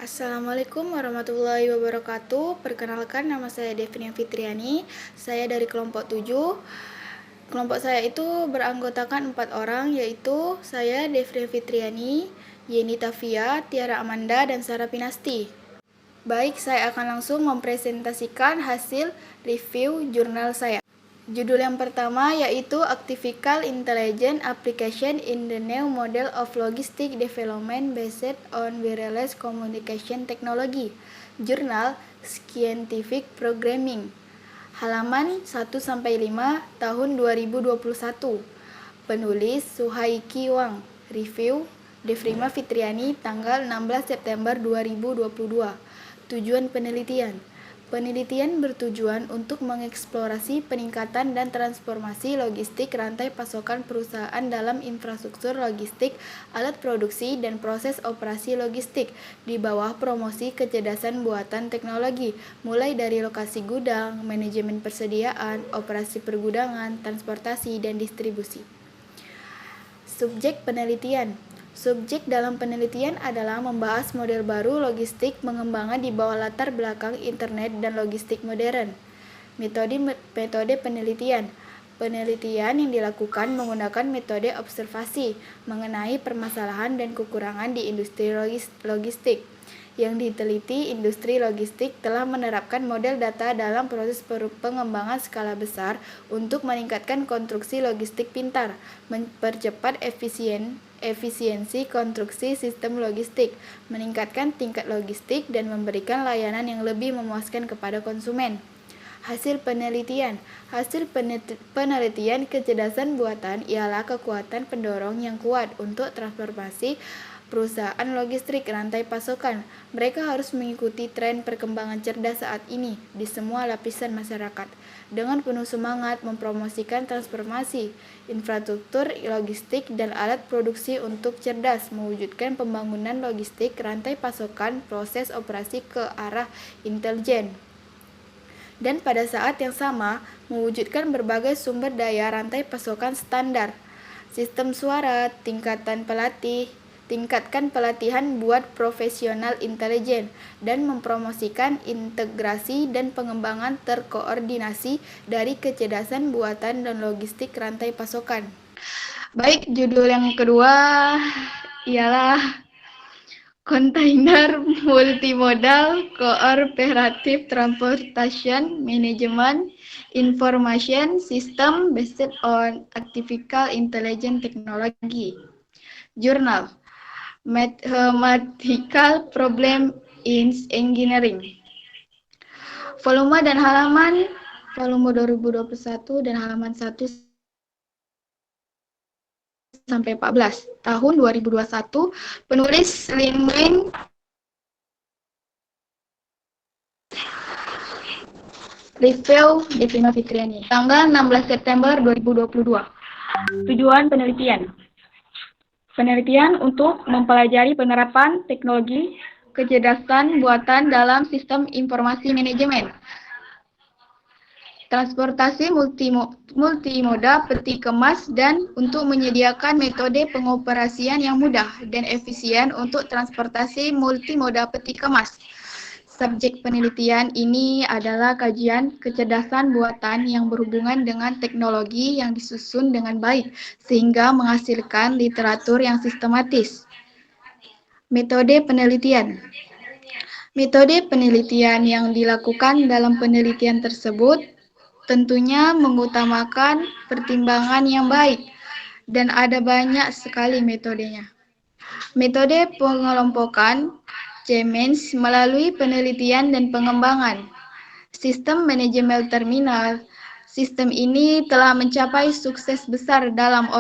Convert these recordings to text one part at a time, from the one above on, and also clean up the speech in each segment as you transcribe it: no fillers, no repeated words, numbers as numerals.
Assalamualaikum warahmatullahi wabarakatuh. Perkenalkan, nama saya Devina Fitriani. Saya dari kelompok 7. Kelompok saya itu beranggotakan 4 orang, yaitu saya Devina Fitriani, Yeni Tafia, Tiara Amanda, dan Sarah Pinasti. Baik, saya akan langsung mempresentasikan hasil review jurnal saya. Judul yang pertama yaitu Artificial Intelligence Application in the New Model of Logistic Development Based on Wireless Communication Technology. Jurnal Scientific Programming. Halaman 1-5 tahun 2021. Penulis Suhaiki Wang. Review Devrima Fitriani tanggal 16 September 2022. Tujuan penelitian. Penelitian bertujuan untuk mengeksplorasi peningkatan dan transformasi logistik rantai pasokan perusahaan dalam infrastruktur logistik, alat produksi, dan proses operasi logistik di bawah promosi kecerdasan buatan teknologi, mulai dari lokasi gudang, manajemen persediaan, operasi pergudangan, transportasi, dan distribusi. Subjek penelitian. Subjek dalam penelitian adalah membahas model baru logistik pengembangan di bawah latar belakang internet dan logistik modern. Metode penelitian. Penelitian yang dilakukan menggunakan metode observasi mengenai permasalahan dan kekurangan di industri logistik. Yang diteliti, industri logistik telah menerapkan model data dalam proses pengembangan skala besar untuk meningkatkan konstruksi logistik pintar, mempercepat efisiensi konstruksi sistem logistik, meningkatkan tingkat logistik, dan memberikan layanan yang lebih memuaskan kepada konsumen. Hasil penelitian. Hasil penelitian kecerdasan buatan ialah kekuatan pendorong yang kuat untuk transformasi perusahaan logistik rantai pasokan. Mereka harus mengikuti tren perkembangan cerdas saat ini di semua lapisan masyarakat, dengan penuh semangat mempromosikan transformasi infrastruktur logistik dan alat produksi untuk cerdas, mewujudkan pembangunan logistik rantai pasokan proses operasi ke arah intelijen. Dan pada saat yang sama, mewujudkan berbagai sumber daya rantai pasokan standar, sistem suara, tingkatkan pelatihan buat profesional intelijen, dan mempromosikan integrasi dan pengembangan terkoordinasi dari kecerdasan buatan dan logistik rantai pasokan. Baik, judul yang kedua ialah Container Multimodal Cooperative Transportation Management Information System Based on Artificial Intelligence Technology. Jurnal Mathematical Problem in Engineering. Volume dan halaman, volume 2021 dan halaman 1 sampai 14 tahun 2021. Penulis Lin Wing. Review Devina Fitriani tanggal 16 September 2022. Tujuan penelitian. Penelitian untuk mempelajari penerapan teknologi kecerdasan buatan dalam sistem informasi manajemen, transportasi multimoda peti kemas, dan untuk menyediakan metode pengoperasian yang mudah dan efisien untuk transportasi multimoda peti kemas. Subjek penelitian ini adalah kajian kecerdasan buatan yang berhubungan dengan teknologi yang disusun dengan baik sehingga menghasilkan literatur yang sistematis. Metode penelitian. Metode penelitian yang dilakukan dalam penelitian tersebut tentunya mengutamakan pertimbangan yang baik, dan ada banyak sekali metodenya. Metode pengelompokan CMANS melalui penelitian dan pengembangan sistem manajemen terminal. Sistem ini telah mencapai sukses besar dalam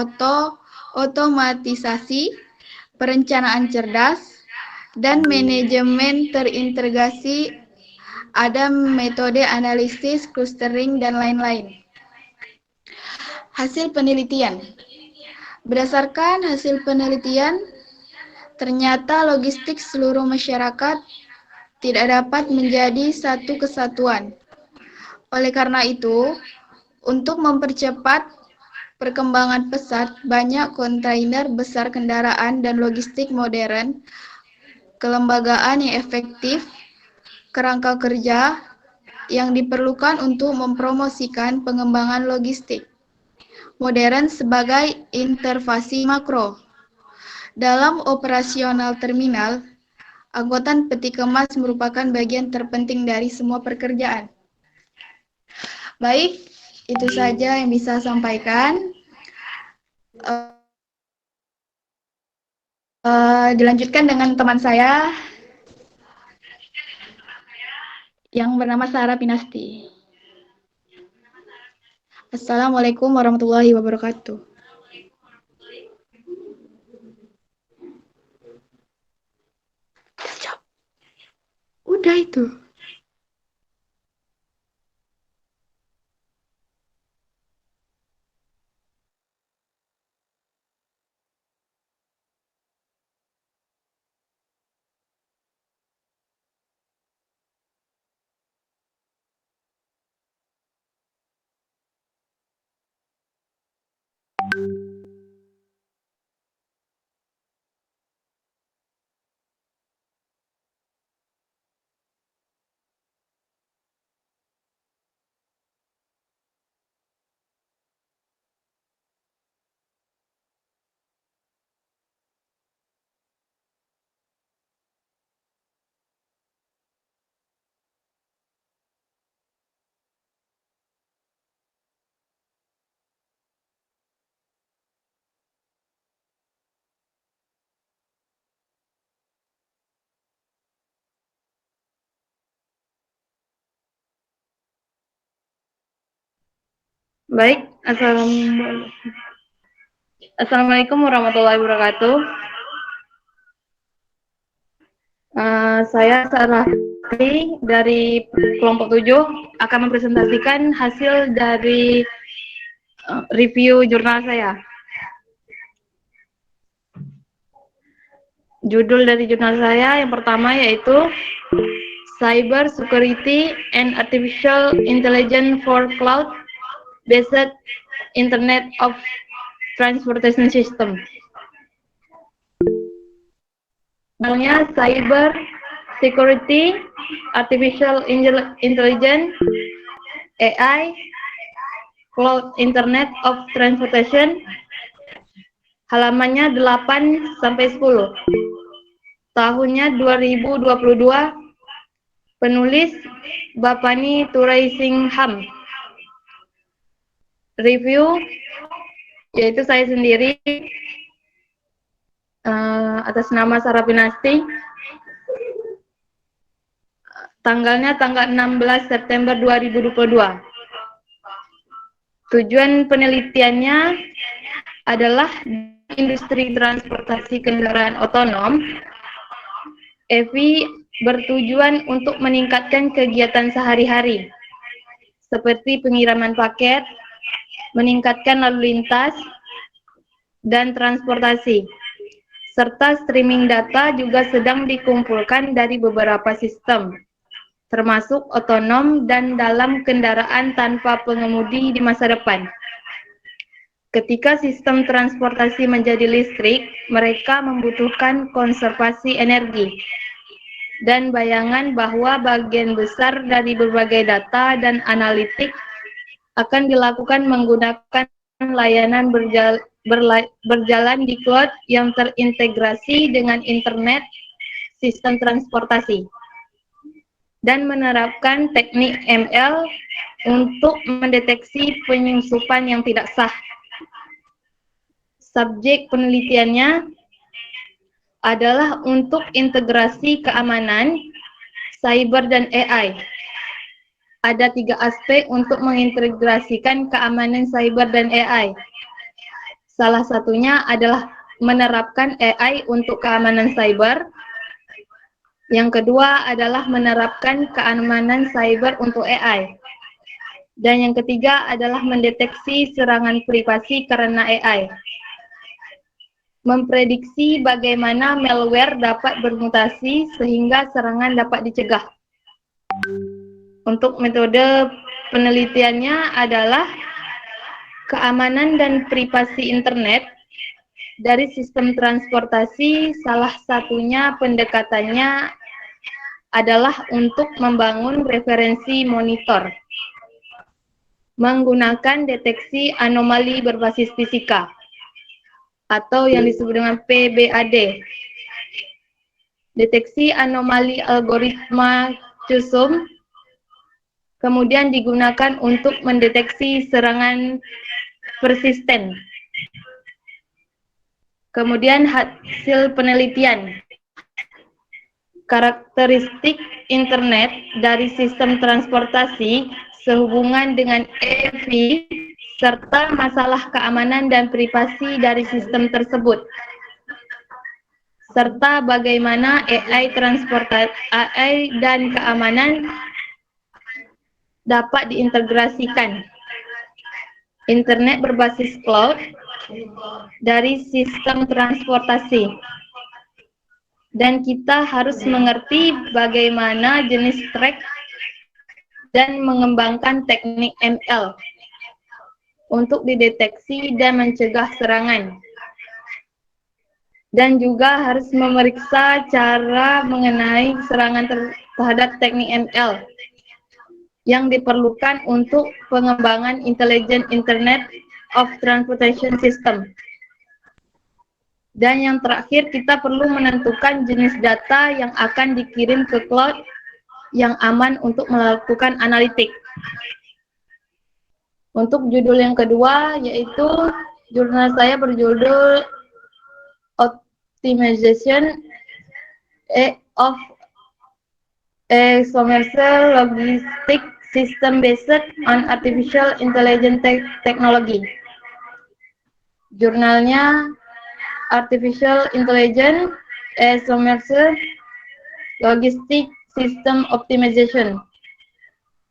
otomatisasi, perencanaan cerdas, dan manajemen terintegrasi. Ada metode analisis, clustering, dan lain-lain. Hasil penelitian. Berdasarkan hasil penelitian, ternyata logistik seluruh masyarakat tidak dapat menjadi satu kesatuan. Oleh karena itu, untuk mempercepat perkembangan pesat, banyak kontainer besar kendaraan dan logistik modern kelembagaan yang efektif, kerangka kerja yang diperlukan untuk mempromosikan pengembangan logistik modern sebagai interface makro. Dalam operasional terminal, angkutan peti kemas merupakan bagian terpenting dari semua pekerjaan. Baik, itu saja yang bisa saya sampaikan. Dilanjutkan dengan teman saya yang bernama Sarah Pinasti. Assalamualaikum warahmatullahi wabarakatuh. Udah itu. Baik, Assalamualaikum warahmatullahi wabarakatuh. Saya Sarah dari kelompok 7 akan mempresentasikan hasil dari review jurnal saya. Judul dari jurnal saya yang pertama yaitu Cyber Security and Artificial Intelligence for Cloud-Based Internet of Transportation System. Namanya Cyber Security, Artificial Intelligence, AI, Cloud Internet of Transportation, halamannya 8 sampai 10. Tahunnya 2022, penulis Bapani Turaisingham. Review yaitu saya sendiri atas nama Sarah Pinasti. Tanggalnya tanggal 16 September 2022. Tujuan penelitiannya adalah industri transportasi kendaraan otonom. EVI bertujuan untuk meningkatkan kegiatan sehari-hari, seperti pengiriman paket, meningkatkan lalu lintas, dan transportasi. Serta streaming data juga sedang dikumpulkan dari beberapa sistem, termasuk otonom dan dalam kendaraan tanpa pengemudi di masa depan. Ketika sistem transportasi menjadi listrik, mereka membutuhkan konservasi energi. Dan bayangan bahwa bagian besar dari berbagai data dan analitik akan dilakukan menggunakan layanan berjalan di cloud yang terintegrasi dengan internet sistem transportasi dan menerapkan teknik ML untuk mendeteksi penyusupan yang tidak sah. Subjek penelitiannya adalah untuk integrasi keamanan, cyber, dan AI. Ada 3 aspek untuk mengintegrasikan keamanan cyber dan AI. Salah satunya adalah menerapkan AI untuk keamanan cyber. Yang kedua adalah menerapkan keamanan cyber untuk AI. Dan yang ketiga adalah mendeteksi serangan privasi karena AI. Memprediksi bagaimana malware dapat bermutasi sehingga serangan dapat dicegah. Untuk metode penelitiannya adalah keamanan dan privasi internet dari sistem transportasi, salah satunya pendekatannya adalah untuk membangun referensi monitor menggunakan deteksi anomali berbasis fisika atau yang disebut dengan PBAD. Deteksi anomali algoritma CUSUM kemudian digunakan untuk mendeteksi serangan persisten. Kemudian hasil penelitian. Karakteristik internet dari sistem transportasi sehubungan dengan EV serta masalah keamanan dan privasi dari sistem tersebut, serta bagaimana AI dan keamanan dapat diintegrasikan. Internet berbasis cloud dari sistem transportasi. Dan kita harus mengerti bagaimana jenis track dan mengembangkan teknik ML untuk dideteksi dan mencegah serangan. Dan juga harus memeriksa cara mengenai serangan terhadap teknik ML yang diperlukan untuk pengembangan Intelligent Internet of Transportation System. Dan yang terakhir, kita perlu menentukan jenis data yang akan dikirim ke cloud yang aman untuk melakukan analitik. Untuk judul yang kedua, yaitu jurnal saya berjudul Optimization of a Commercial Logistic System Based on Artificial Intelligence Technology. Jurnalnya Artificial Intelligence as Commercial Logistic System Optimization.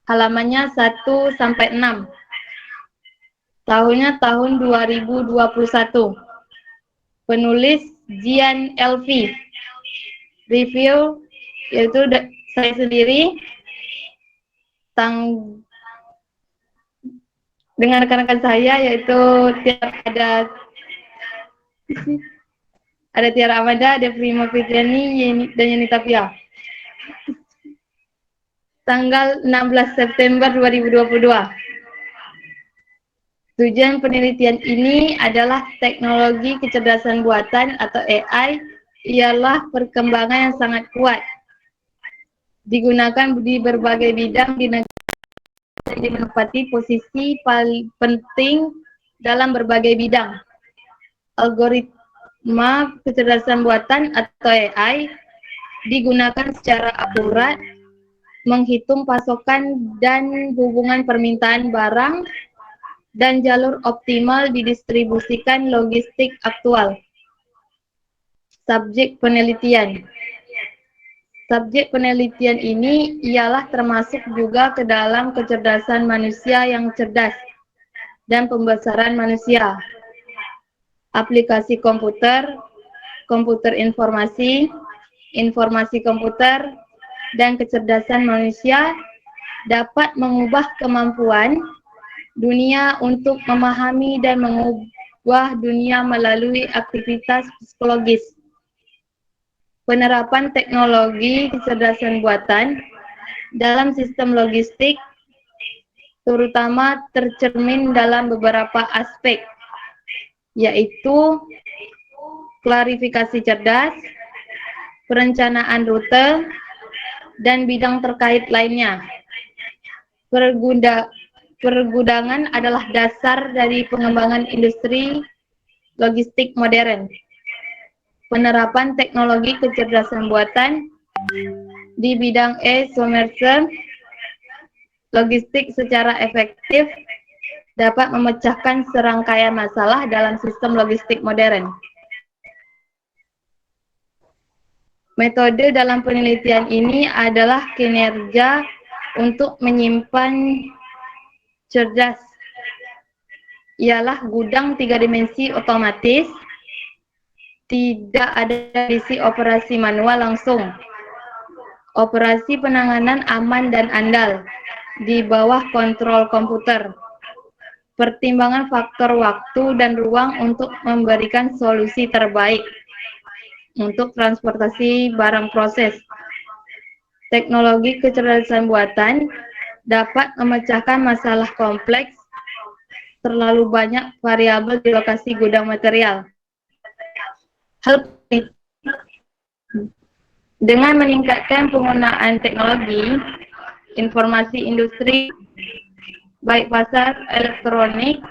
Halamannya 1-6. Tahunnya tahun 2021. Penulis Jian LV. Review yaitu saya sendiri dengan rekan-rekan saya, yaitu ada Tiara Amanda, ada Prima Fitriani, dan Yenita Pia. Tanggal 16 September 2022. Tujuan penelitian ini adalah teknologi kecerdasan buatan atau AI ialah perkembangan yang sangat kuat. Digunakan di berbagai bidang di negara yang menempati posisi paling penting dalam berbagai bidang. Algoritma kecerdasan buatan atau AI digunakan secara akurat menghitung pasokan dan hubungan permintaan barang dan jalur optimal didistribusikan logistik aktual. Subjek penelitian. Subjek penelitian ini ialah termasuk juga ke dalam kecerdasan manusia yang cerdas dan pembesaran manusia. Aplikasi komputer, komputer informasi, informasi komputer, dan kecerdasan manusia dapat mengubah kemampuan dunia untuk memahami dan mengubah dunia melalui aktivitas psikologis. Penerapan teknologi kecerdasan buatan dalam sistem logistik terutama tercermin dalam beberapa aspek, yaitu klarifikasi cerdas, perencanaan rute, dan bidang terkait lainnya. Pergudangan adalah dasar dari pengembangan industri logistik modern. Penerapan teknologi kecerdasan buatan di bidang e-commerce logistik secara efektif dapat memecahkan serangkaian masalah dalam sistem logistik modern. Metode dalam penelitian ini adalah kinerja untuk menyimpan cerdas. Ialah gudang 3 dimensi otomatis, tidak ada visi operasi manual langsung. Operasi penanganan aman dan andal di bawah kontrol komputer. pertimbangan faktor waktu dan ruang untuk memberikan solusi terbaik untuk transportasi barang proses. Teknologi kecerdasan buatan dapat memecahkan masalah kompleks terlalu banyak variabel di lokasi gudang material. Hal ini dengan meningkatkan penggunaan teknologi informasi industri, baik pasar elektronik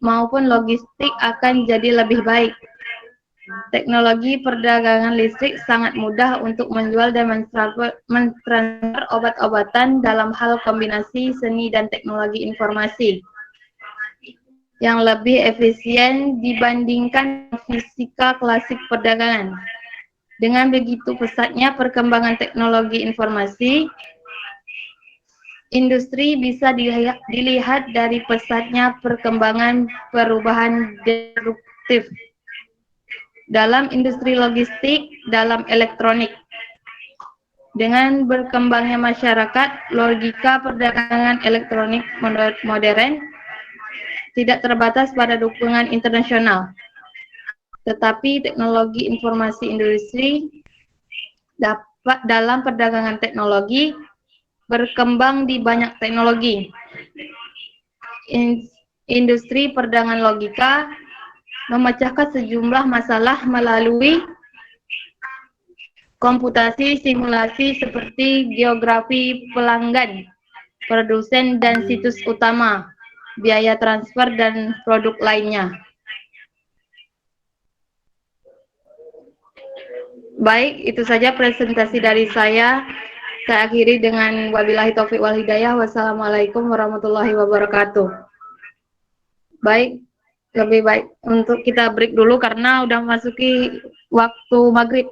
maupun logistik akan jadi lebih baik. Teknologi perdagangan listrik sangat mudah untuk menjual dan mentransfer obat-obatan dalam hal kombinasi seni dan teknologi informasi yang lebih efisien dibandingkan fisika klasik perdagangan. Dengan begitu pesatnya perkembangan teknologi informasi, industri bisa dilihat dari pesatnya perkembangan perubahan disruptif dalam industri logistik, dalam elektronik. Dengan berkembangnya masyarakat, logika perdagangan elektronik modern tidak terbatas pada dukungan internasional, tetapi teknologi informasi industri dapat dalam perdagangan teknologi berkembang di banyak teknologi. Industri perdagangan logika memecahkan sejumlah masalah melalui komputasi simulasi seperti geografi pelanggan, produsen dan situs utama, biaya transfer dan produk lainnya. Baik, itu saja presentasi dari saya. Saya akhiri dengan wabillahi taufiq wal hidayah. Wassalamualaikum warahmatullahi wabarakatuh. Baik, lebih baik untuk kita break dulu karena udah masuki waktu maghrib.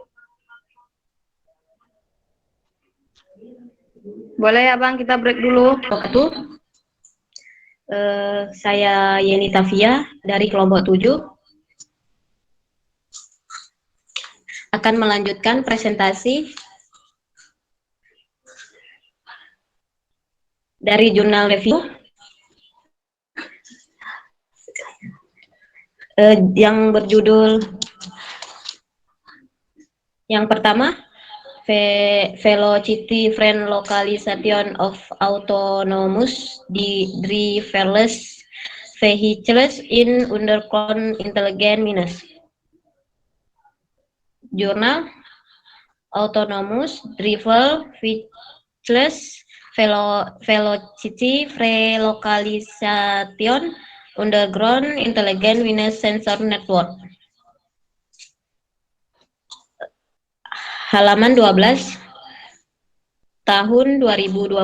Boleh ya Bang, kita break dulu. Saya Yeni Tafia dari kelompok 7 akan melanjutkan presentasi dari jurnal review yang berjudul yang pertama, Velocity Friend Localization of Autonomous Driverless Vehicles in Underground Intelligent Mines. Jurnal Autonomous Driver Vehicles Velocity Relocalization Underground Intelligent Mines Sensor Network. Halaman 12 tahun 2020.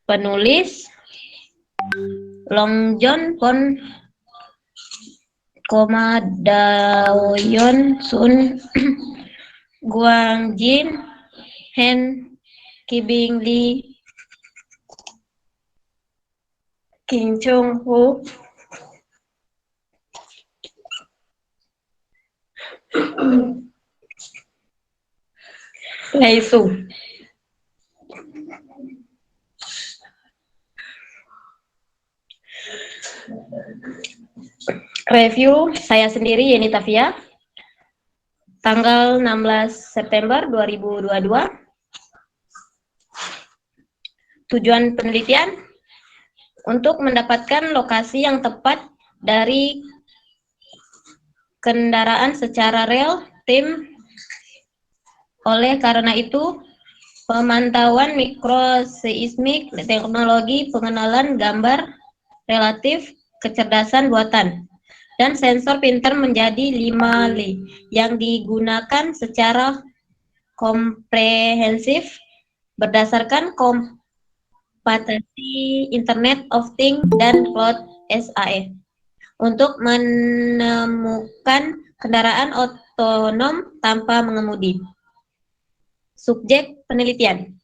Penulis Long John Pon, Daoyeon Sun, Guangjin Hen, Kibing Lee, Kim Chung Ho, Lei Su. Review saya sendiri Yeni Tafia, tanggal 16 September 2022. Tujuan penelitian untuk mendapatkan lokasi yang tepat dari kendaraan secara real time. Oleh karena itu, pemantauan mikroseismik, teknologi pengenalan gambar relatif, kecerdasan buatan, dan sensor pintar menjadi 5L yang digunakan secara komprehensif berdasarkan kompatisi Internet of Things dan Cloud SAE untuk menemukan kendaraan otonom tanpa mengemudi. Subjek penelitian.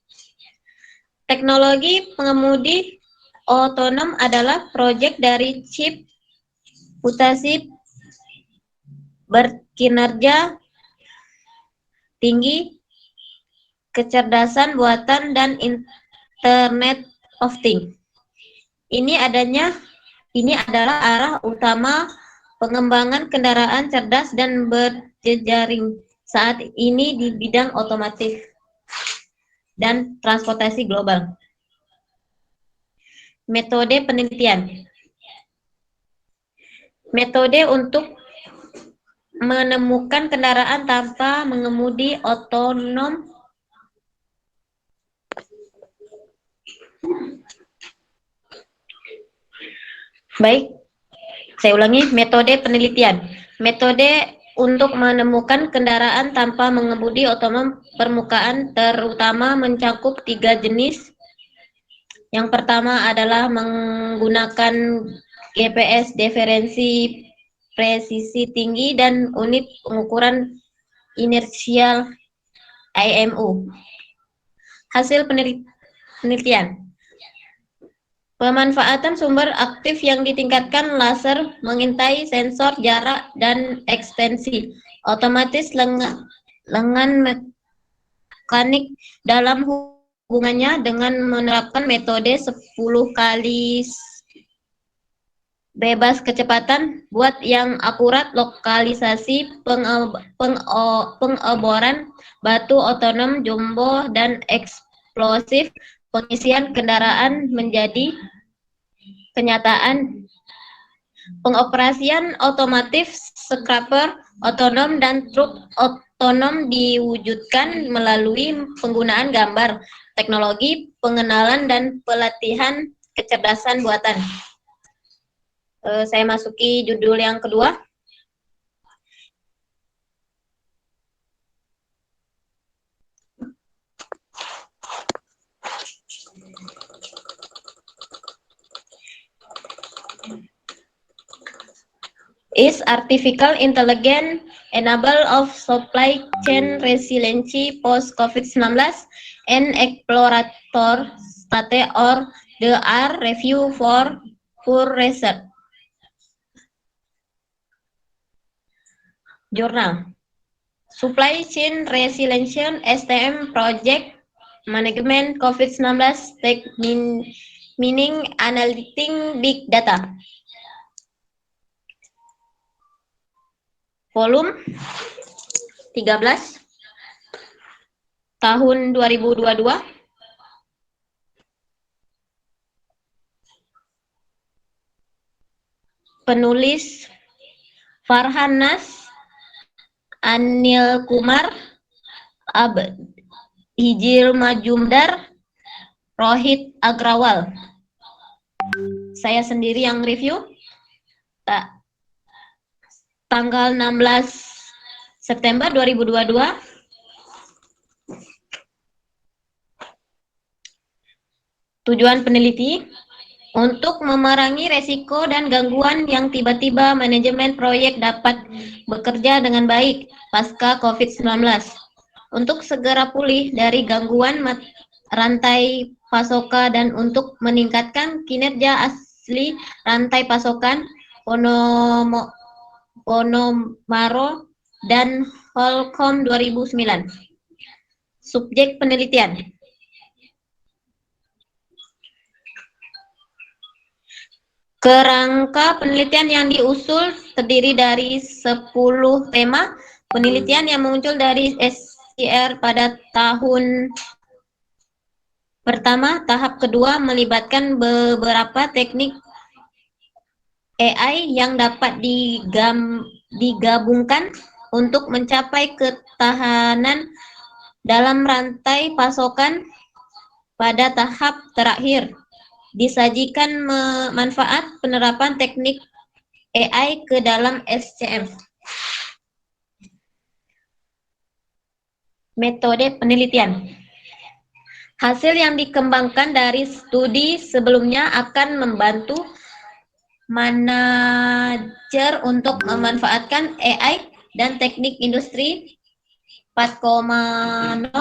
Teknologi pengemudi otonom adalah proyek dari chip mutasi berkinerja tinggi, kecerdasan buatan, dan Internet of Things Ini adalah arah utama pengembangan kendaraan cerdas dan berjejaring saat ini di bidang otomotif dan transportasi global. Metode penelitian. Metode untuk menemukan kendaraan tanpa mengemudi otonom. Baik, saya ulangi, metode penelitian. Metode untuk menemukan kendaraan tanpa mengemudi otonom permukaan terutama mencakup 3 jenis. Yang pertama adalah menggunakan GPS diferensi presisi tinggi dan unit pengukuran inersial IMU. Hasil penelitian. Pemanfaatan sumber aktif yang ditingkatkan laser mengintai sensor jarak dan ekstensi otomatis lengan mekanik dalam hubungannya dengan menerapkan metode 10 kali bebas kecepatan buat yang akurat lokalisasi pengeboran batu otonom jumbo dan eksplosif pengisian kendaraan menjadi kenyataan. Pengoperasian otomotif scraper otonom dan truk otonom diwujudkan melalui penggunaan gambar, teknologi pengenalan dan pelatihan kecerdasan buatan. Saya masuki judul yang kedua. Is artificial intelligence enable of supply chain resiliency post COVID-19 and explorator state or the are review for research. Jurnal Supply Chain Resilience STM Project Management COVID-19 Tech Meaning Analytic Big Data. Volume 13 tahun 2022. Penulis Farhan Nas, Anil Kumar, Hijir Majumdar, Rohit Agrawal. Saya sendiri yang review. Tanggal 16 September 2022. Tujuan peneliti untuk memerangi resiko dan gangguan yang tiba-tiba manajemen proyek dapat bekerja dengan baik pasca COVID-19 untuk segera pulih dari gangguan rantai pasokan dan untuk meningkatkan kinerja asli rantai pasokan Ponomaro dan Holcomb 2009. Subjek penelitian. Kerangka penelitian yang diusul terdiri dari 10 tema penelitian yang muncul dari SCR pada tahun pertama. Tahap kedua melibatkan beberapa teknik AI yang dapat digabungkan untuk mencapai ketahanan dalam rantai pasokan. Pada tahap terakhir, disajikan manfaat penerapan teknik AI ke dalam SCM. Metode penelitian. Hasil yang dikembangkan dari studi sebelumnya akan membantu manajer untuk memanfaatkan AI dan teknik industri 4.0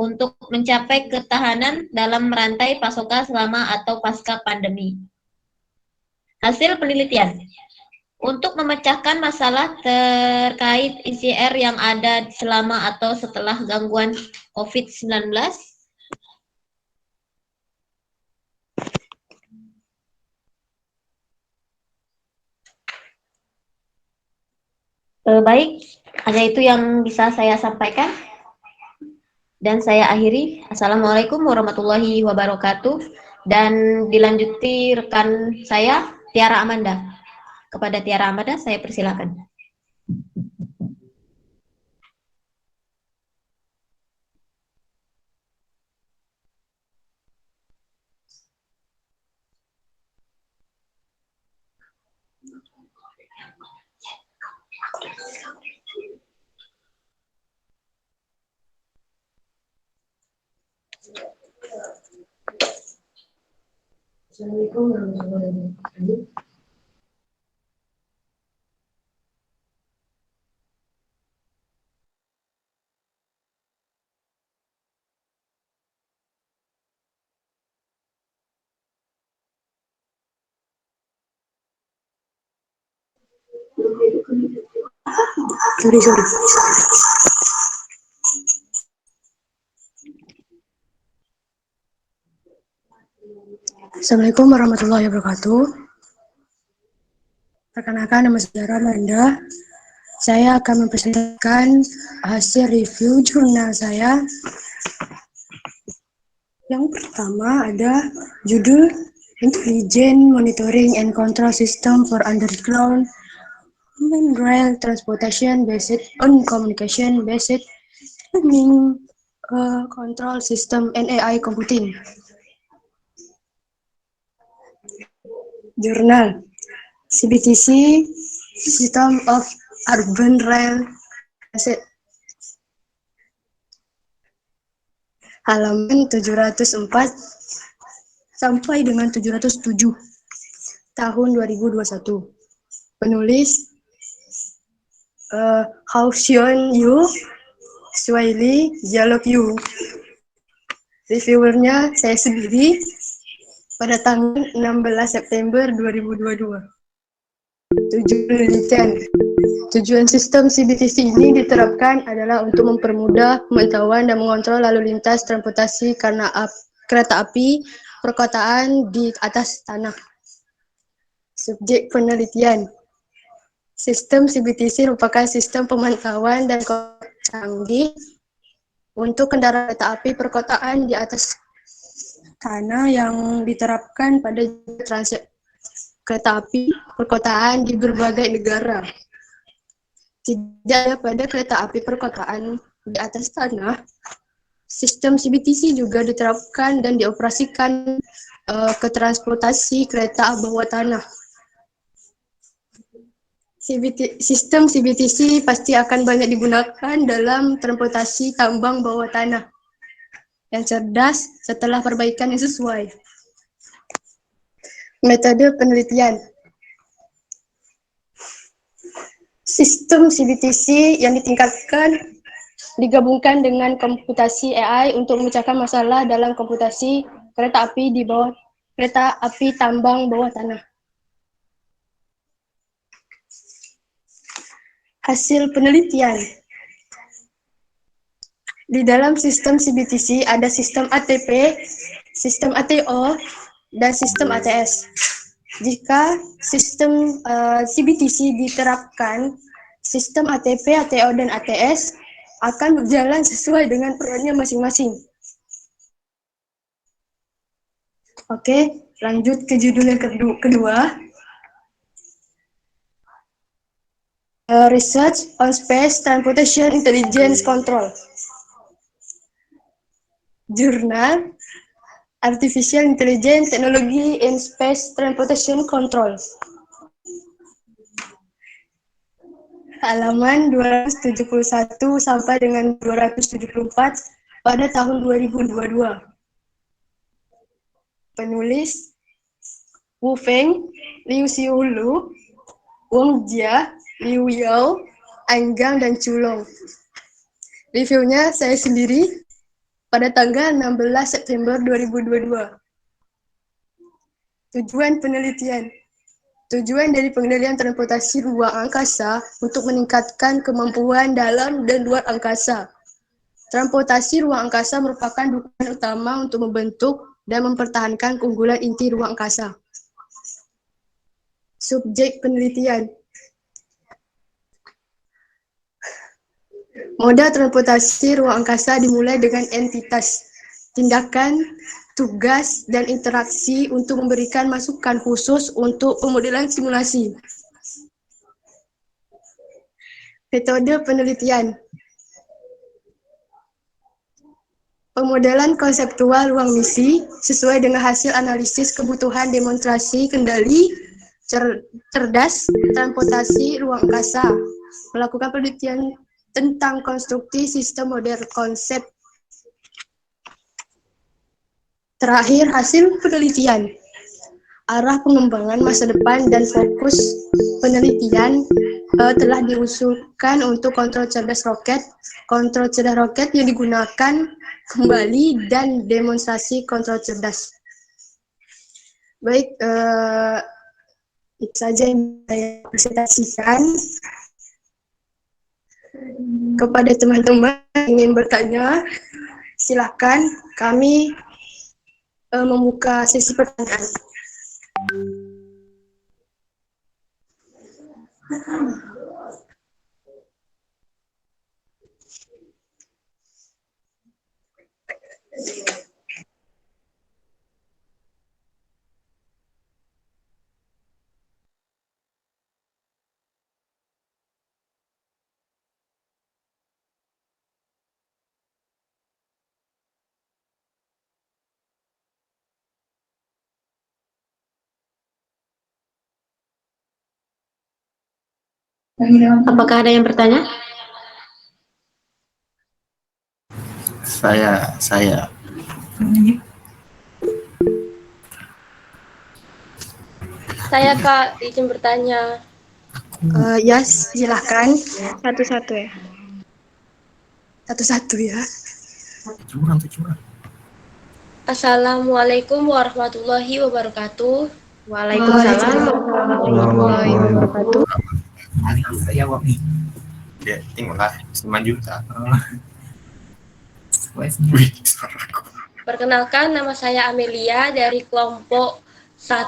untuk mencapai ketahanan dalam rantai pasokan selama atau pasca pandemi. Hasil penelitian. Untuk memecahkan masalah terkait ICR yang ada selama atau setelah gangguan COVID-19, Baik, hanya itu yang bisa saya sampaikan. Dan saya akhiri. Assalamualaikum warahmatullahi wabarakatuh. Dan dilanjuti rekan saya, Tiara Amanda. Kepada Tiara Amanda, saya persilakan. Assalamualaikum warahmatullahi wabarakatuh. Sorry. Assalamualaikum warahmatullahi wabarakatuh. Perkenalkan, nama saya Amanda. Saya akan mempresentasikan hasil review jurnal saya. Yang pertama ada judul Intelligent Monitoring and Control System for Underground Rail Transportation Based on Communication Based Learning Control System and AI Computing. Jurnal CBTC System of Urban Rail Transit, halaman 704 sampai dengan 707 tahun 2021. Penulis Hao-Xion Yu, Swiley Dialog Yu. Reviewernya saya sendiri pada tanggal 16 September 2022. Tujuan penelitian. Tujuan sistem CBTC ini diterapkan adalah untuk mempermudah pemantauan dan mengontrol lalu lintas transportasi kereta api perkotaan di atas tanah. Subjek penelitian. Sistem CBTC merupakan sistem pemantauan dan canggih untuk kendaraan kereta api perkotaan di atas tanah yang diterapkan pada transit kereta api perkotaan di berbagai negara. Tidak pada kereta api perkotaan di atas tanah, sistem CBTC juga diterapkan dan dioperasikan ke transportasi kereta bawah tanah. Sistem CBTC pasti akan banyak digunakan dalam transportasi tambang bawah tanah yang cerdas setelah perbaikan yang sesuai. Metode penelitian. Sistem CBTC yang ditingkatkan digabungkan dengan komputasi AI untuk memecahkan masalah dalam komputasi kereta api tambang bawah tanah. Hasil penelitian. Di dalam sistem CBTC ada sistem ATP, sistem ATO, dan sistem ATS. Jika sistem CBTC diterapkan, sistem ATP, ATO, dan ATS akan berjalan sesuai dengan perannya masing-masing. Oke, lanjut ke judul yang kedua. Research on Space Transportation Intelligence Control. Jurnal Artificial Intelligence Technology in Space Transportation Control. Halaman 271 sampai dengan 274 pada tahun 2022. Penulis Wu Feng, Liu Xiulu, Wong Jia, Liu Yao, Anggang, dan Chulong. Reviewnya saya sendiri pada tanggal 16 September 2022. Tujuan penelitian. Tujuan dari pengendalian transportasi ruang angkasa untuk meningkatkan kemampuan dalam dan luar angkasa. Transportasi ruang angkasa merupakan dukungan utama untuk membentuk dan mempertahankan keunggulan inti ruang angkasa. Subjek penelitian. Moda transportasi ruang angkasa dimulai dengan entitas, tindakan, tugas, dan interaksi untuk memberikan masukan khusus untuk pemodelan simulasi. Metode penelitian. Pemodelan konseptual ruang misi sesuai dengan hasil analisis kebutuhan demonstrasi kendali cerdas transportasi ruang angkasa. Melakukan penelitian tentang konstruksi sistem model konsep. Terakhir, hasil penelitian. Arah pengembangan masa depan dan fokus penelitian telah diusulkan untuk kontrol cerdas roket yang digunakan kembali dan demonstrasi kontrol cerdas. Baik, itu saja yang saya presentasikan. Kepada teman-teman yang ingin bertanya, silakan kami membuka sesi pertanyaan. Apakah ada yang bertanya? Saya. Saya Kak, izin bertanya. Ya, silahkan. Satu-satu ya. Satu-satu ya. Curang. Assalamualaikum warahmatullahi wabarakatuh. Waalaikumsalam warahmatullahi wabarakatuh. Saya jawab nih. Ya, tengoklah 9 juta. Wih, suaraku. Perkenalkan, nama saya Amelia dari kelompok 5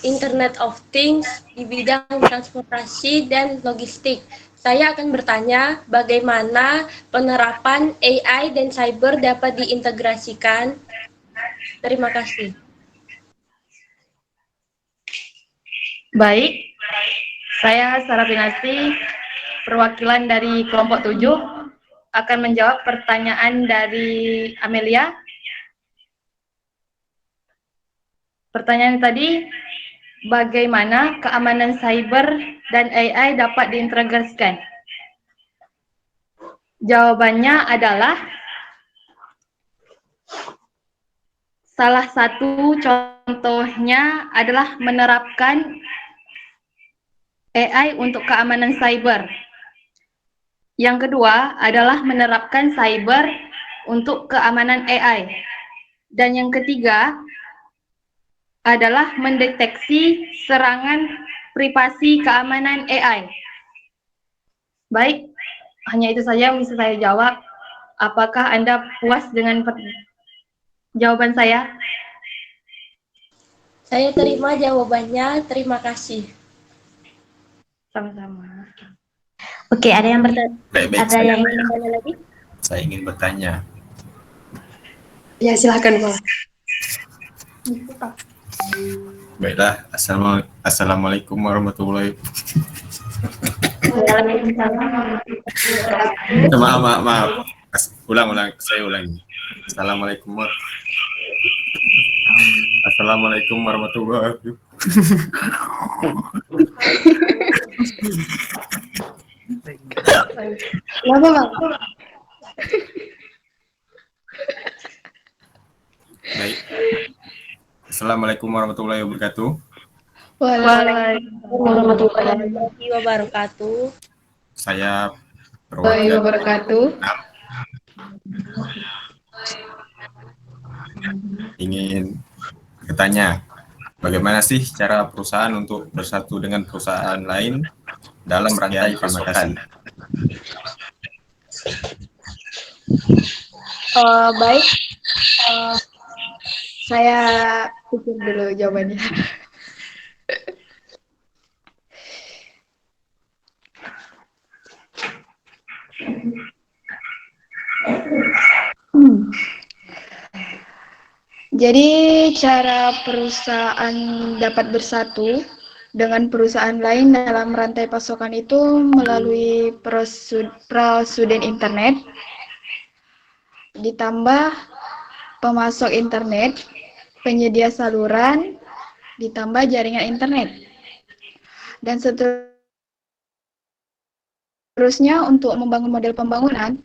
Internet of Things di bidang transportasi dan logistik. Saya akan bertanya bagaimana penerapan AI dan cyber dapat diintegrasikan. Terima kasih. Baik, saya Sarapinasi, perwakilan dari kelompok 7, akan menjawab pertanyaan dari Amelia. Pertanyaan tadi, bagaimana keamanan cyber dan AI dapat diintegrasikan? Jawabannya adalah salah satu contohnya adalah menerapkan AI untuk keamanan cyber. Yang kedua adalah menerapkan cyber untuk keamanan AI. Dan yang ketiga adalah mendeteksi serangan privasi keamanan AI. Baik, hanya itu saja yang bisa saya jawab. Apakah Anda puas dengan jawaban saya? Saya terima jawabannya. Terima kasih. Sama-sama. Oke, ada yang bertanya? Baik, Ada yang ingin bertanya lagi? saya ingin bertanya. Ya, silakan, Bang. Baiklah, assalamualaikum warahmatullahi wabarakatuh. Maaf. Ulang, saya ulangi. Assalamualaikum warahmatullahi wabarakatuh. Kenapa, Bang? Baik. Assalamualaikum warahmatullahi wabarakatuh. Waalaikumsalam Warahmatullahi wabarakatuh. Saya Warahmatullahi perwakilan wabarakatuh. ingin bertanya, bagaimana sih cara perusahaan untuk bersatu dengan perusahaan lain dalam rantai pasokan? Baik, saya pikir dulu jawabannya. Jadi cara perusahaan dapat bersatu dengan perusahaan lain dalam rantai pasokan itu melalui prosedur internet, ditambah pemasok internet, penyedia saluran, ditambah jaringan internet. Dan seterusnya untuk membangun model pembangunan,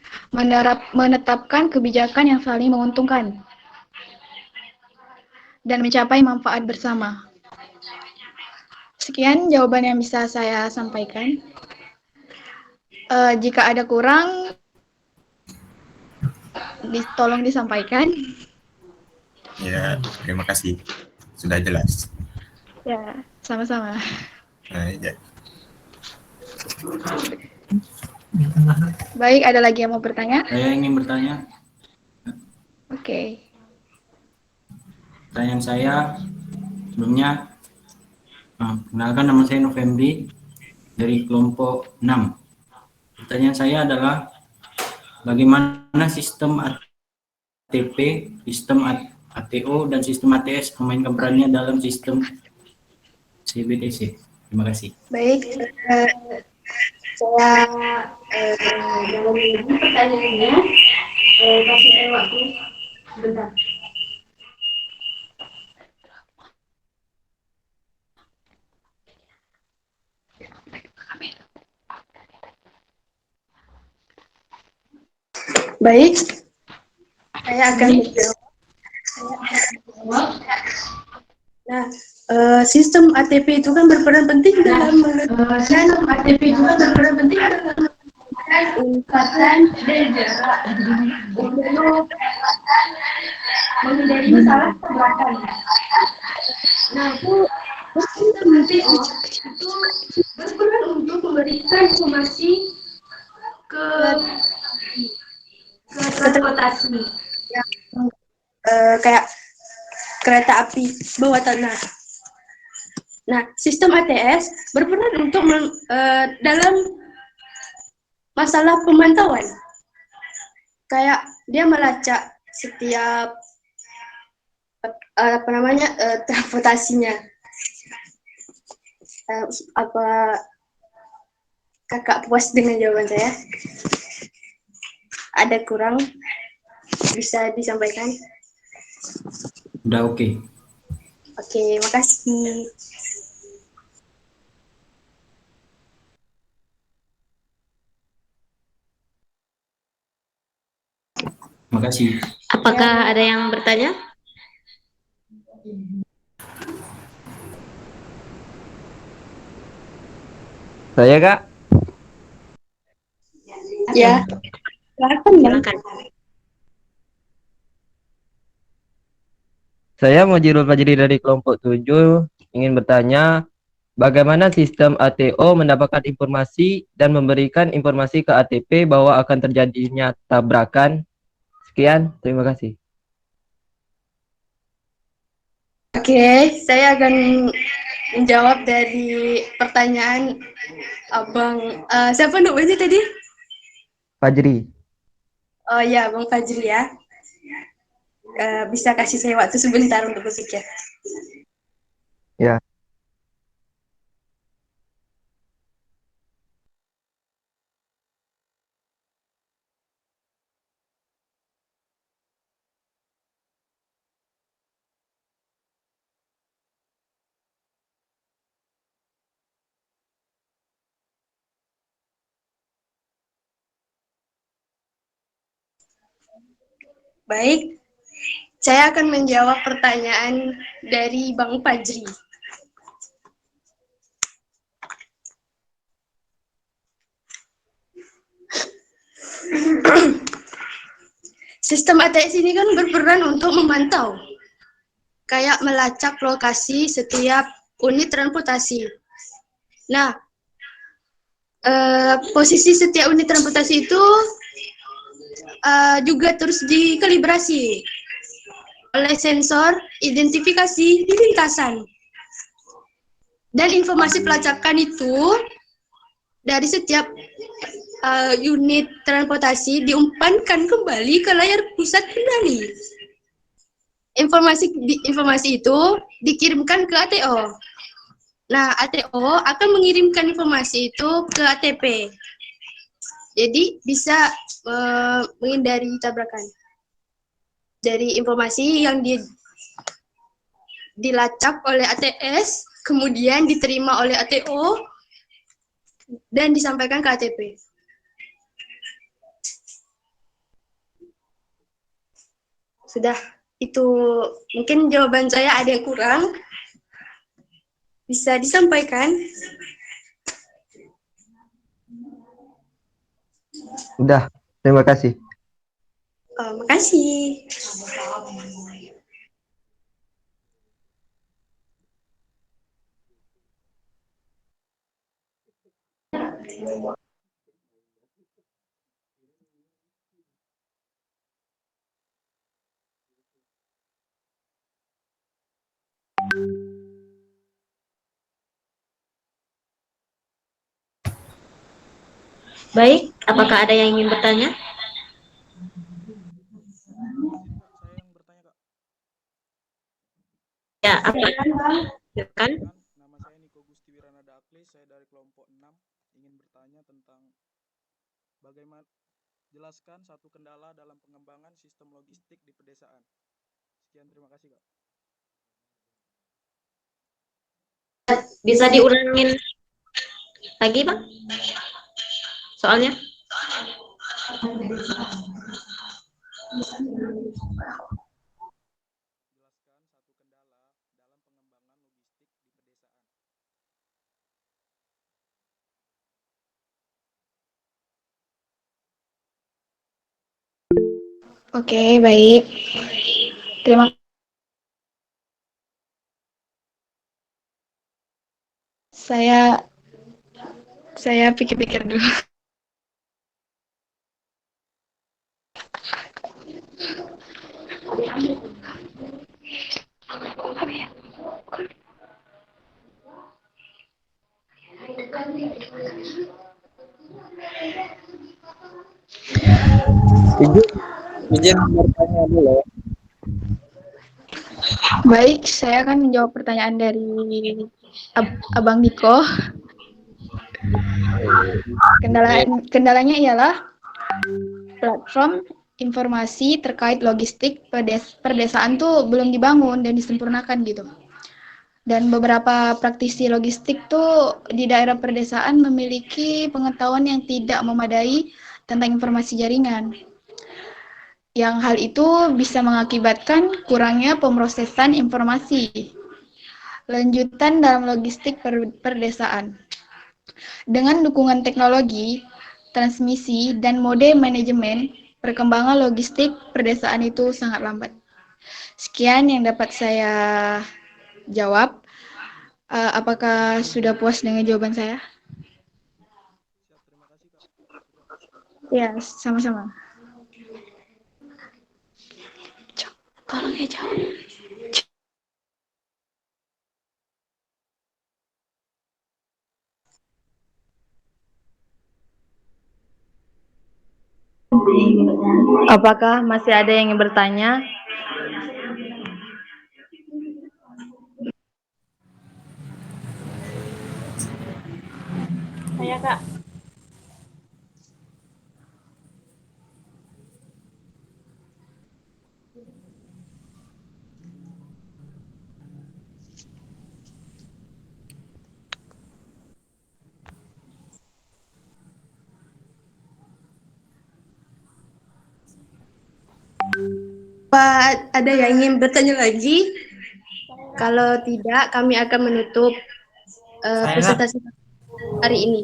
menetapkan kebijakan yang saling menguntungkan dan mencapai manfaat bersama. Sekian jawaban yang bisa saya sampaikan. Jika ada kurang, tolong disampaikan. Ya, terima kasih. Sudah jelas. Ya, sama-sama. Nah, ya. Baik, ada lagi yang mau bertanya? Saya ingin bertanya. Oke. Pertanyaan saya sebelumnya, kenalkan nama saya Novembri dari kelompok 6. Pertanyaan saya adalah bagaimana sistem ATP, sistem ATO, dan sistem ATS memainkan perannya dalam sistem CBTC. Terima kasih. Baik, saya dalam pertanyaannya kasih saya waktu sebentar. Baik, saya akan menjawab. Nah, sistem ATP itu kan berperan penting dalam ungkapkan jarak untuk menghindari masalah tabrakan. Nah, itu sistem ATP itu berperan untuk memberikan informasi ke transportasi kayak kereta api bawah tanah. Nah, sistem ATS berperan untuk dalam masalah pemantauan. Kayak dia melacak setiap transportasinya. Apa kakak puas dengan jawaban saya? Ada kurang? Bisa disampaikan? Udah oke. Oke, makasih. Makasih. Apakah ada yang bertanya? Saya, Kak. Ya, Silakan. Saya Mujirul Fajri dari kelompok 7 ingin bertanya bagaimana sistem ATO mendapatkan informasi dan memberikan informasi ke ATP bahwa akan terjadinya tabrakan. Sekian, terima kasih. Oke, saya akan menjawab dari pertanyaan Abang, siapa namanya tadi? Fajri. Oh ya, Bang Fajri ya. Bisa kasih saya waktu sebentar untuk berpikir. Ya. Baik, saya akan menjawab pertanyaan dari Bang Fajri. Sistem ATS ini kan berperan untuk memantau, kayak melacak lokasi setiap unit transportasi. Nah, posisi setiap unit transportasi itu juga terus dikalibrasi oleh sensor identifikasi di lintasan. Dan informasi pelacakan itu dari setiap unit transportasi diumpankan kembali ke layar pusat kendali. informasi itu dikirimkan ke ATO. Nah, ATO akan mengirimkan informasi itu ke ATP. Jadi bisa menghindari tabrakan dari informasi yang dilacak oleh ATS, kemudian diterima oleh ATO, dan disampaikan ke ATP. Sudah, itu mungkin jawaban saya ada yang kurang. Bisa disampaikan? Udah, terima kasih. Makasih. Baik, apakah ada yang ingin bertanya? Ya, apa? Silakan. Nama saya Niko Gusti Wiranada Akli, saya dari kelompok 6, ingin bertanya tentang bagaimana jelaskan satu kendala dalam pengembangan sistem logistik di pedesaan. Sekian, terima kasih, Kak. Bisa diulangin lagi, Pak? Soalnya? Jelaskan satu kendala dalam pengembangan logistik di pedesaan. Oke, baik. Terima saya pikir-pikir dulu. Izin bertanya dulu. Baik, saya akan menjawab pertanyaan dari Abang Niko. Kendalanya ialah platform informasi terkait logistik perdesaan tuh belum dibangun dan disempurnakan gitu. Dan beberapa praktisi logistik tuh di daerah perdesaan memiliki pengetahuan yang tidak memadai tentang informasi jaringan. Yang hal itu bisa mengakibatkan kurangnya pemrosesan informasi lanjutan dalam logistik perdesaan. Dengan dukungan teknologi, transmisi, dan mode manajemen, perkembangan logistik perdesaan itu sangat lambat. Sekian yang dapat saya jawab. Apakah sudah puas dengan jawaban saya? Siap, terima kasih, Kak. Ya, sama-sama. Tolong ya jawab. Apakah masih ada yang ingin bertanya? Saya, Kak. Pak, ada yang ingin bertanya lagi? Kalau tidak, kami akan menutup presentasi hari ini.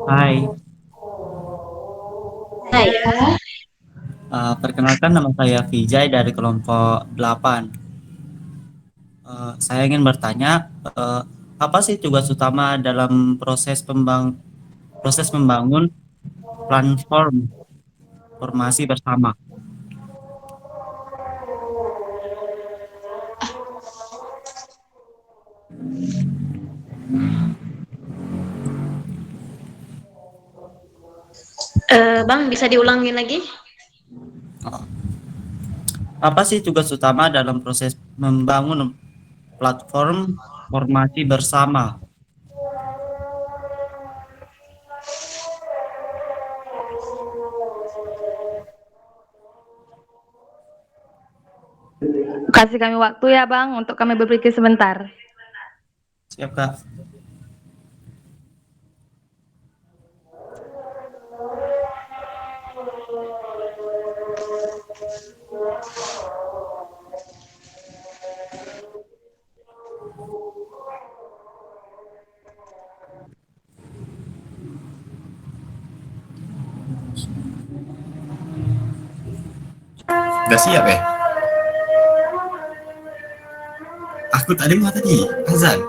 Hai, Hai. perkenalkan nama saya Vijay dari kelompok 8. Saya ingin bertanya, apa sih tugas utama dalam proses membangun platform informasi bersama? Bang, bisa diulangin lagi? Apa sih tugas utama dalam proses membangun platform formasi bersama? Kasih kami waktu ya Bang untuk kami berpikir sebentar. Siap, Kak. Udah siap ya? Aku tak dengar tadi, azan.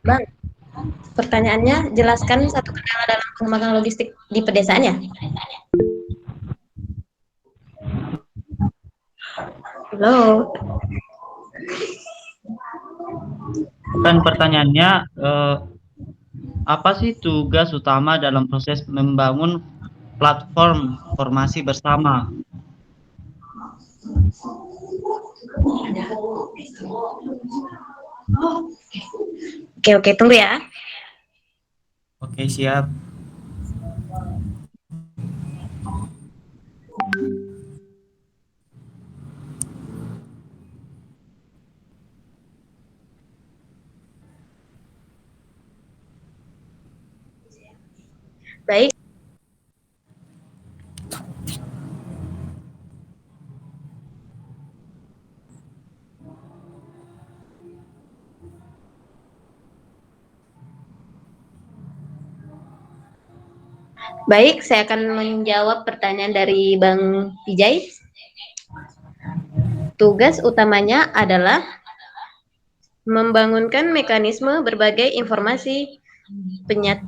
Bang, pertanyaannya, jelaskan satu kendala dalam pengembangan logistik di pedesaan ya? Halo. Bukan pertanyaannya, apa sih tugas utama dalam proses membangun platform formasi bersama? Oke, tunggu ya. Oke, siap. Baik. Baik, saya akan menjawab pertanyaan dari Bang Vijay. Tugas utamanya adalah membangunkan mekanisme berbagai informasi,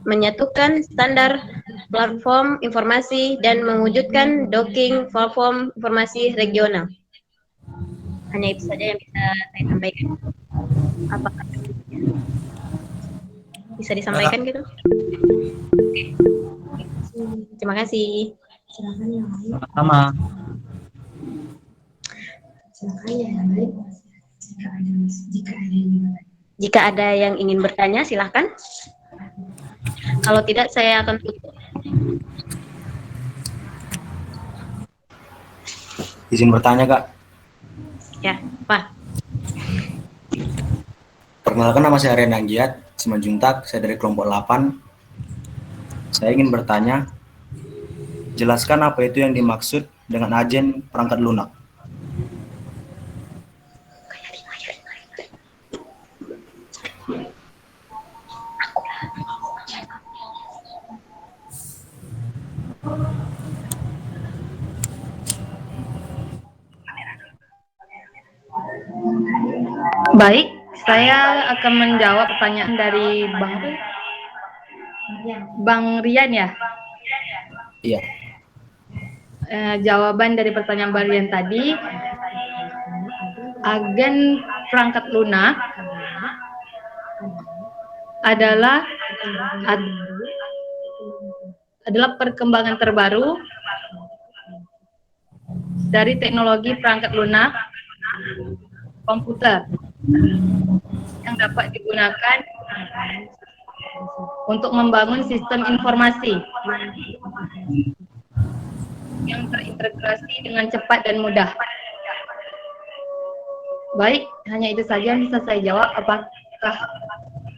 menyatukan standar platform informasi, dan mewujudkan docking platform informasi regional. Hanya itu saja yang bisa saya sampaikan. Apakah bisa disampaikan gitu? Oke. Terima kasih. Sama. Jika ada yang ingin bertanya, silahkan. Kalau tidak, saya akan tutup. Izin bertanya, Kak. Ya, Pak. Perkenalkan, nama saya Rian Anggiat, Simanjuntak, saya dari kelompok 8. Saya ingin bertanya, jelaskan apa itu yang dimaksud dengan agen perangkat lunak. Baik, saya akan menjawab pertanyaan dari Bang Rian ya. Iya. Jawaban dari pertanyaan Bang Rian tadi, agen perangkat lunak adalah perkembangan terbaru dari teknologi perangkat lunak komputer yang dapat digunakan untuk membangun sistem informasi yang terintegrasi dengan cepat dan mudah. Baik, hanya itu saja yang bisa saya jawab. Apakah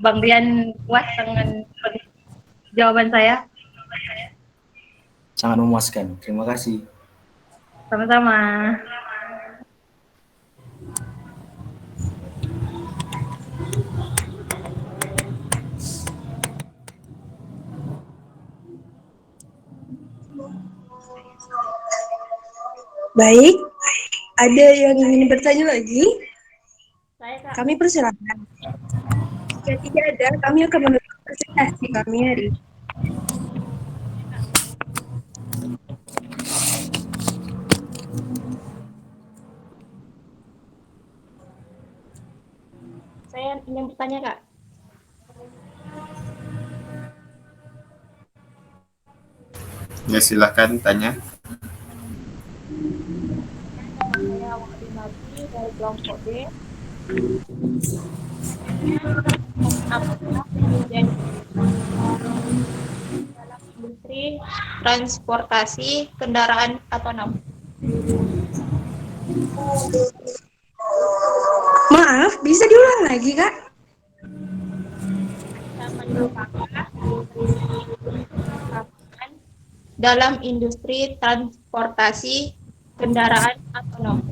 Bang Rian puas dengan jawaban saya? Sangat memuaskan. Terima kasih. Sama-sama. Baik, ada yang ingin bertanya lagi? Kami persilakan. Jika tidak ada, kami akan menutup Presentasi kami hari. Saya ingin bertanya, Kak. Ya, silakan tanya. Nama saya Wahdi Nabi dari kelompok D. Apakah menjadi dalam industri transportasi kendaraan otonom? Maaf, bisa diulang lagi, Kak? Ancaman apakah dalam industri transportasi kendaraan otonom?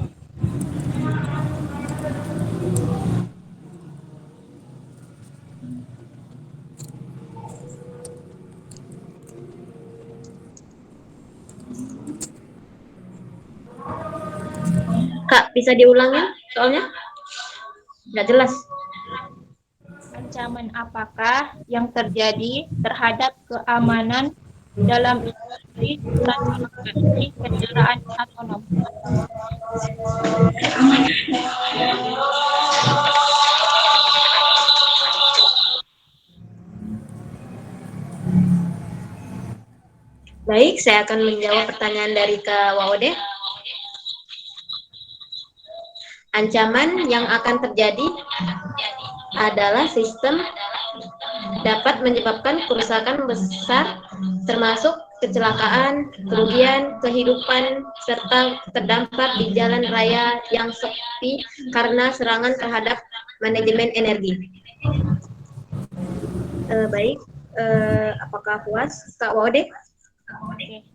Kak, bisa diulangi soalnya nggak jelas. Ancaman apakah yang terjadi terhadap keamanan dalam industri transportasi kendaraan otonom? Baik, saya akan menjawab pertanyaan dari Kak Wawode. Ancaman yang akan terjadi adalah sistem dapat menyebabkan kerusakan besar termasuk kecelakaan, kerugian, kehidupan, serta terdampar di jalan raya yang sepi karena serangan terhadap manajemen energi. Baik, apakah puas Kak Wode? Oke.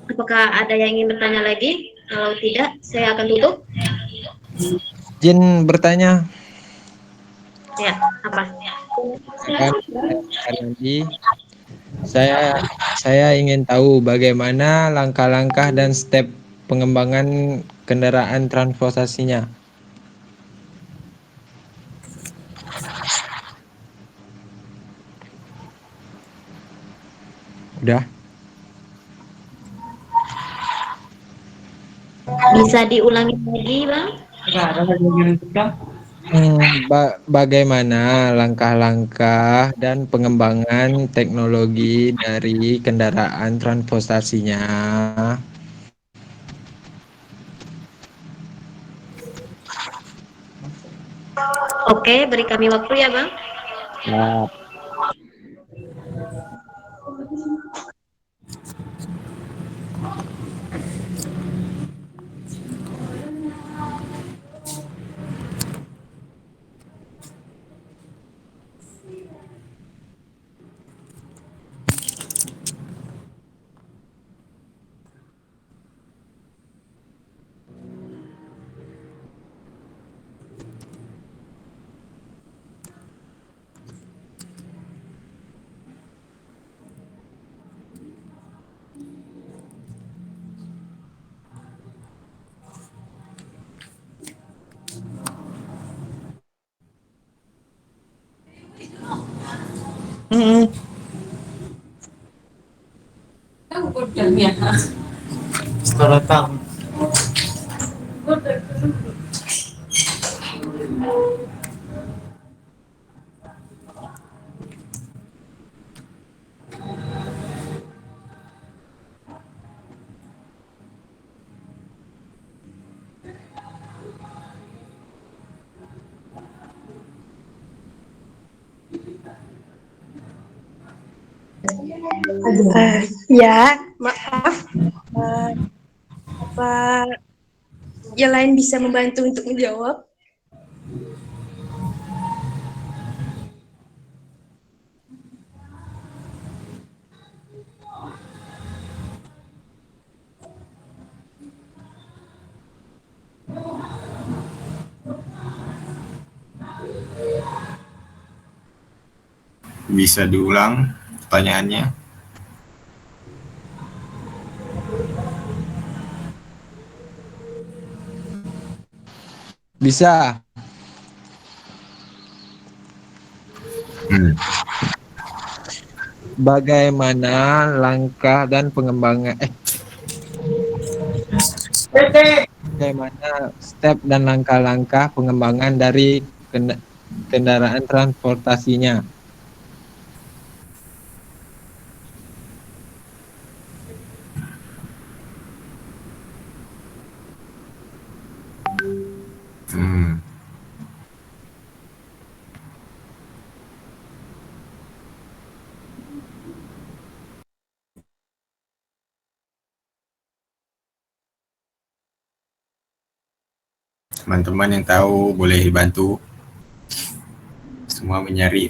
Apakah ada yang ingin bertanya lagi? Kalau tidak, saya akan tutup. Izin bertanya. Ya, apa? Nanti saya ingin tahu bagaimana langkah-langkah dan step pengembangan kendaraan transportasinya. Udah. Bisa diulangi lagi, Bang? Bagaimana langkah-langkah dan pengembangan teknologi dari kendaraan transportasinya? Oke, beri kami waktu ya, Bang. Ya. Setelah tahun. Ya, maaf. Apa yang lain bisa membantu untuk menjawab? Bisa diulang pertanyaannya? Bisa. Hmm. Bagaimana langkah dan pengembangan bagaimana step dan langkah-langkah pengembangan dari kendaraan transportasinya? Hmm. Teman-teman yang tahu boleh bantu. Semua menyari.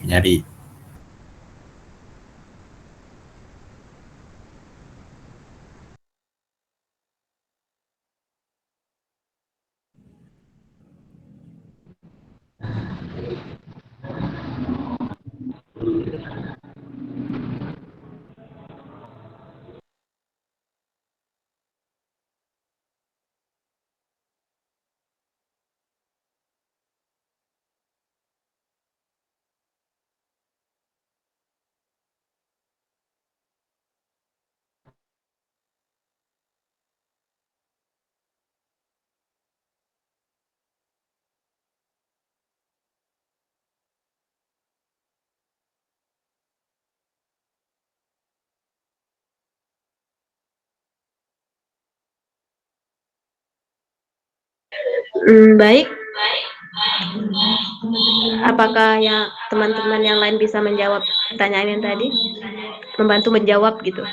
Baik. Apakah ya teman-teman yang lain bisa menjawab pertanyaan yang tadi? Membantu menjawab gitu.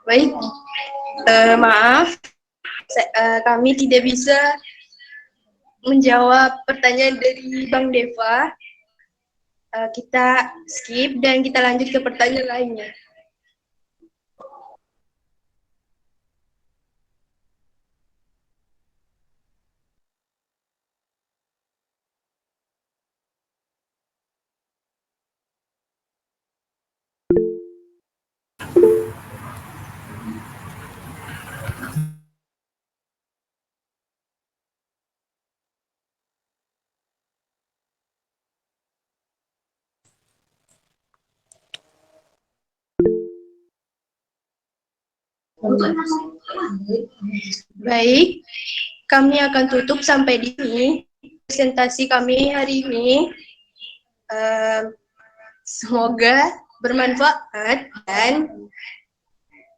Baik, maaf, kami tidak bisa menjawab pertanyaan dari Bang Deva. Kita skip dan kita lanjut ke pertanyaan lainnya. Baik, kami akan tutup sampai di sini presentasi kami hari ini. Semoga bermanfaat dan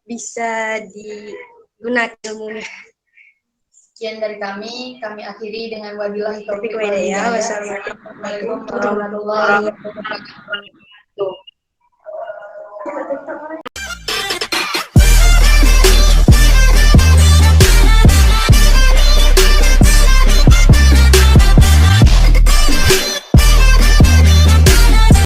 bisa digunakan ilmunya. Sekian dari kami akhiri dengan wabillahi taufiq wal Ya, hidayah. wassalamualaikum Warahmatullahi wabarakatuh.